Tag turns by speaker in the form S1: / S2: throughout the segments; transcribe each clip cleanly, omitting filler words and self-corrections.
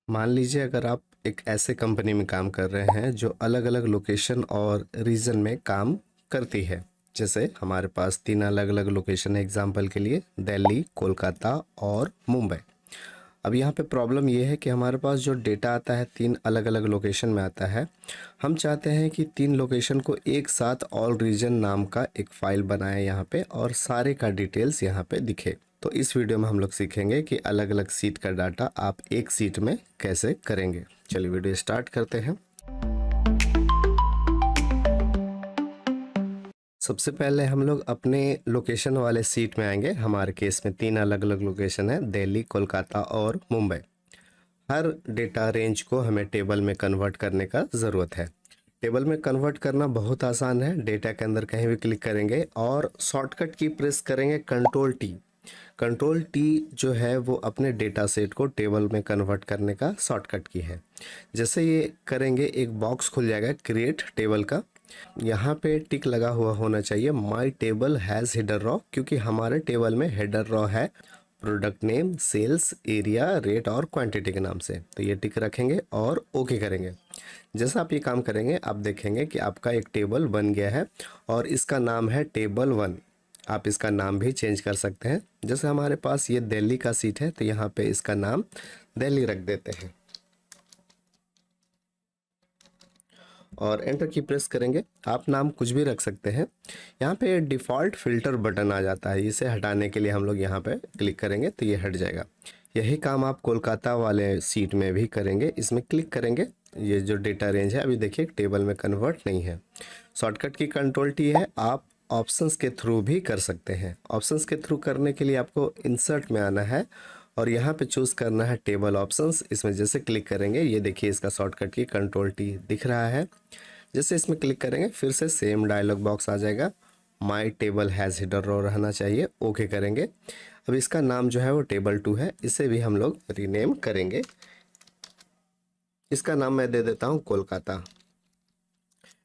S1: मान लीजिए अगर आप एक ऐसे कंपनी में काम कर रहे हैं जो अलग अलग लोकेशन और रीजन में काम करती है। जैसे हमारे पास 3 अलग अलग लोकेशन है एग्जाम्पल के लिए, दिल्ली, कोलकाता और मुंबई। अब यहाँ पे प्रॉब्लम ये है कि हमारे पास जो डेटा आता है 3 अलग अलग लोकेशन में आता है। हम चाहते हैं कि 3 लोकेशन को एक साथ ऑल रीजन नाम का एक फ़ाइल बनाए यहाँ पे और सारे का डिटेल्स यहाँ पे दिखे। तो इस वीडियो में हम लोग सीखेंगे कि अलग अलग सीट का डाटा आप एक सीट में कैसे करेंगे। चलिए वीडियो स्टार्ट करते हैं। सबसे पहले हम लोग अपने लोकेशन वाले सीट में आएंगे। हमारे केस में 3 अलग अलग लोकेशन है, दिल्ली, कोलकाता और मुंबई। हर डेटा रेंज को हमें टेबल में कन्वर्ट करने का ज़रूरत है। टेबल में कन्वर्ट करना बहुत आसान है। डेटा के अंदर कहीं भी क्लिक करेंगे और शॉर्टकट की प्रेस करेंगे कंट्रोल टी। कंट्रोल टी जो है वो अपने डेटा सेट को टेबल में कन्वर्ट करने का शॉर्टकट की है। जैसे ये करेंगे एक बॉक्स खुल जाएगा क्रिएट टेबल का। यहाँ पे टिक लगा हुआ होना चाहिए my table has header row, क्योंकि हमारे टेबल में हेडर रॉ है product name, sales, area, rate और क्वांटिटी के नाम से। तो ये टिक रखेंगे और ओके करेंगे। जैसा आप ये काम करेंगे आप देखेंगे कि आपका एक टेबल बन गया है और इसका नाम है टेबल 1। आप इसका नाम भी चेंज कर सकते हैं। जैसे हमारे पास ये दिल्ली का सीट है तो यहाँ पे इसका नाम दिल्ली रख देते हैं और एंटर की प्रेस करेंगे। आप नाम कुछ भी रख सकते हैं। यहाँ पे डिफ़ॉल्ट फ़िल्टर बटन आ जाता है, इसे हटाने के लिए हम लोग यहाँ पे क्लिक करेंगे तो ये हट जाएगा। यही काम आप कोलकाता वाले सीट में भी करेंगे। इसमें क्लिक करेंगे, ये जो डेटा रेंज है अभी देखिए टेबल में कन्वर्ट नहीं है। शॉर्टकट की कंट्रोल टी है। आप ऑप्शंस के थ्रू भी कर सकते हैं। ऑप्शंस के थ्रू करने के लिए आपको इंसर्ट में आना है और यहाँ पे चूज़ करना है टेबल ऑप्शंस। इसमें जैसे क्लिक करेंगे ये देखिए इसका शॉर्टकट की कंट्रोल टी दिख रहा है। जैसे इसमें क्लिक करेंगे फिर से सेम डायलॉग बॉक्स आ जाएगा, my table has header row रहना चाहिए, ओके करेंगे। अब इसका नाम जो है वो टेबल 2 है, इसे भी हम लोग रीनेम करेंगे। इसका नाम मैं दे देता हूँ कोलकाता।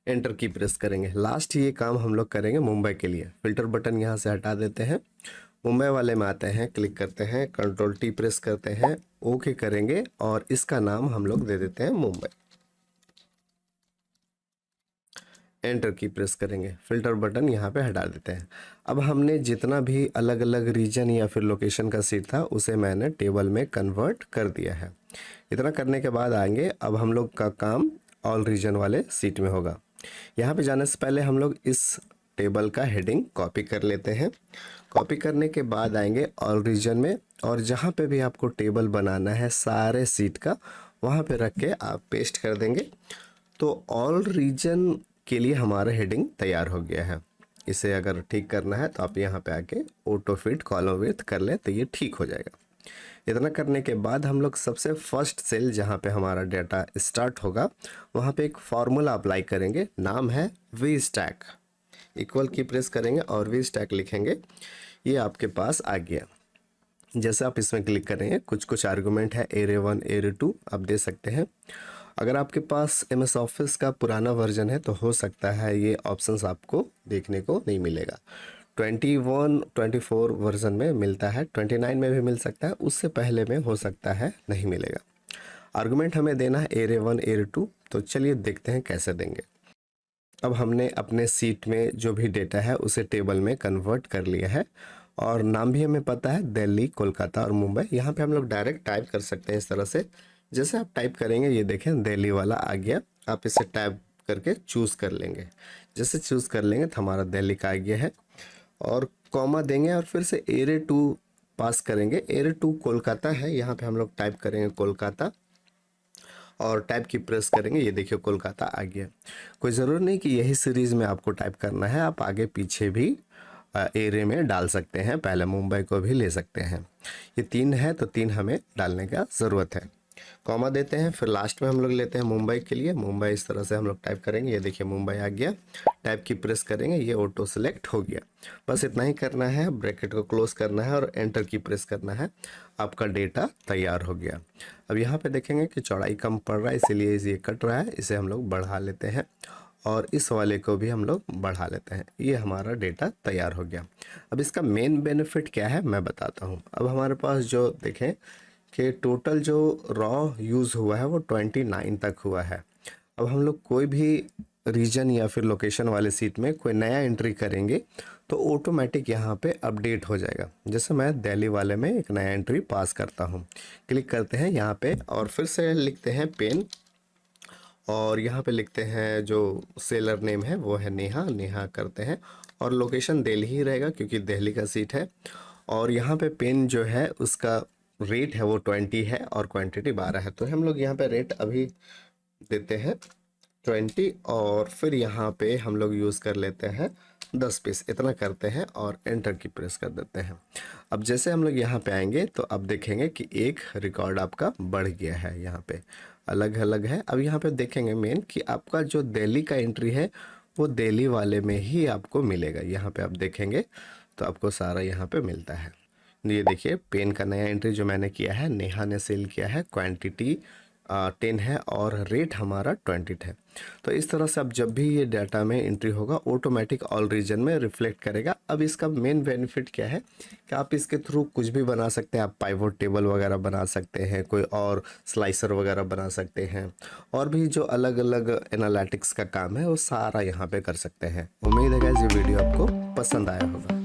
S1: एंटर की प्रेस करेंगे। लास्ट ये काम हम लोग करेंगे मुंबई के लिए। फिल्टर बटन यहाँ से हटा देते हैं, मुंबई वाले में आते हैं, क्लिक करते हैं, कंट्रोल टी प्रेस करते हैं, ओके करेंगे और इसका नाम हम लोग दे देते हैं मुंबई। एंटर की प्रेस करेंगे, फिल्टर बटन यहाँ पे हटा देते हैं। अब हमने जितना भी अलग अलग रीजन या फिर लोकेशन का सीट था उसे मैंने टेबल में कन्वर्ट कर दिया है। इतना करने के बाद आएंगे, अब हम लोग का काम ऑल रीजन वाले सीट में होगा। यहाँ पे जाने से पहले हम लोग इस टेबल का हेडिंग कॉपी कर लेते हैं। कॉपी करने के बाद आएंगे ऑल रीजन में और जहाँ पे भी आपको टेबल बनाना है सारे सीट का वहाँ पे रख के आप पेस्ट कर देंगे। तो ऑल रीजन के लिए हमारा हेडिंग तैयार हो गया है। इसे अगर ठीक करना है तो आप यहाँ पे आके ऑटो फिट कॉलम विड्थ कर लें तो ये ठीक हो जाएगा। इतना करने के बाद हम लोग सबसे फर्स्ट सेल जहाँ पे हमारा डाटा स्टार्ट होगा वहाँ पे एक फार्मूला अप्लाई करेंगे, नाम है वी स्टैक। इक्वल की प्रेस करेंगे और वी स्टैक लिखेंगे, ये आपके पास आ गया। जैसे आप इसमें क्लिक करेंगे कुछ कुछ आर्गूमेंट है, एरे 1 एरे 2 आप दे सकते हैं। अगर आपके पास MS ऑफिस का पुराना वर्जन है तो हो सकता है ये ऑप्शंस आपको देखने को नहीं मिलेगा। 21 24 वर्जन में मिलता है, 29 में भी मिल सकता है, उससे पहले में हो सकता है नहीं मिलेगा। आर्गुमेंट हमें देना है एरे 1 एरे 2। तो चलिए देखते हैं कैसे देंगे। अब हमने अपने सीट में जो भी डेटा है उसे टेबल में कन्वर्ट कर लिया है और नाम भी हमें पता है दिल्ली, कोलकाता और मुंबई। यहाँ पे हम लोग डायरेक्ट टाइप कर सकते हैं इस तरह से। जैसे आप टाइप करेंगे ये देखें दिल्ली वाला आ गया। आप इसे टाइप करके चूज़ कर लेंगे। जैसे चूज़ कर लेंगे तो हमारा दिल्ली का आ गया है और कॉमा देंगे और फिर से एरे 2 पास करेंगे। एरे 2 कोलकाता है, यहाँ पे हम लोग टाइप करेंगे कोलकाता और टाइप की प्रेस करेंगे, ये देखिए कोलकाता आ गया। कोई ज़रूर नहीं कि यही सीरीज़ में आपको टाइप करना है, आप आगे पीछे भी एरे में डाल सकते हैं, पहले मुंबई को भी ले सकते हैं। ये 3 है तो 3 हमें डालने का ज़रूरत है। कॉमा देते हैं, फिर लास्ट में हम लोग लेते हैं मुंबई के लिए। मुंबई इस तरह से हम लोग टाइप करेंगे, ये देखिए मुंबई आ गया। टाइप की प्रेस करेंगे, ये ऑटो सेलेक्ट हो गया। बस इतना ही करना है, ब्रैकेट को क्लोज करना है और एंटर की प्रेस करना है, आपका डेटा तैयार हो गया। अब यहाँ पे देखेंगे कि चौड़ाई कम पड़ रहा है इसीलिए ये कट रहा है, इसे हम लोग बढ़ा लेते हैं और इस वाले को भी हम लोग बढ़ा लेते हैं। ये हमारा डेटा तैयार हो गया। अब इसका मेन बेनिफिट क्या है मैं बताता हूँ। अब हमारे पास जो देखें कि टोटल जो रॉ यूज़ हुआ है वो 29 तक हुआ है। अब हम लोग कोई भी रीजन या फिर लोकेशन वाले सीट में कोई नया एंट्री करेंगे तो ऑटोमेटिक यहाँ पे अपडेट हो जाएगा। जैसे मैं दिल्ली वाले में एक नया एंट्री पास करता हूँ, क्लिक करते हैं यहाँ पे और फिर से लिखते हैं पेन और यहाँ पे लिखते हैं जो सेलर नेम है वो है नेहा, नेहा करते हैं और लोकेशन दिल्ली ही रहेगा क्योंकि दिल्ली का सीट है। और यहाँ पे पेन जो है उसका रेट है वो 20 है और क्वांटिटी 12 है, तो हम लोग यहाँ पे रेट अभी देते हैं 20 और फिर यहाँ पे हम लोग यूज़ कर लेते हैं 10 पीस, इतना करते हैं और एंटर की प्रेस कर देते हैं। अब जैसे हम लोग यहाँ पे आएंगे तो अब देखेंगे कि एक रिकॉर्ड आपका बढ़ गया है, यहाँ पे अलग अलग है। अब यहाँ पे देखेंगे मेन कि आपका जो दिल्ली का एंट्री है वो दिल्ली वाले में ही आपको मिलेगा। यहाँ पे आप देखेंगे तो आपको सारा यहाँ पे मिलता है। ये देखिए पेन का नया एंट्री जो मैंने किया है, नेहा ने सेल किया है, क्वांटिटी 10 है और रेट हमारा 20 है। तो इस तरह से अब जब भी ये डाटा में एंट्री होगा ऑटोमेटिक ऑल रीजन में रिफ्लेक्ट करेगा। अब इसका मेन बेनिफिट क्या है कि आप इसके थ्रू कुछ भी बना सकते हैं। आप पाइवोट टेबल वगैरह बना सकते हैं, कोई और स्लाइसर वगैरह बना सकते हैं, और भी जो अलग अलग एनालिटिक्स का काम है वो सारा यहाँ पे कर सकते हैं। उम्मीद है कि ये वीडियो आपको पसंद आया होगा।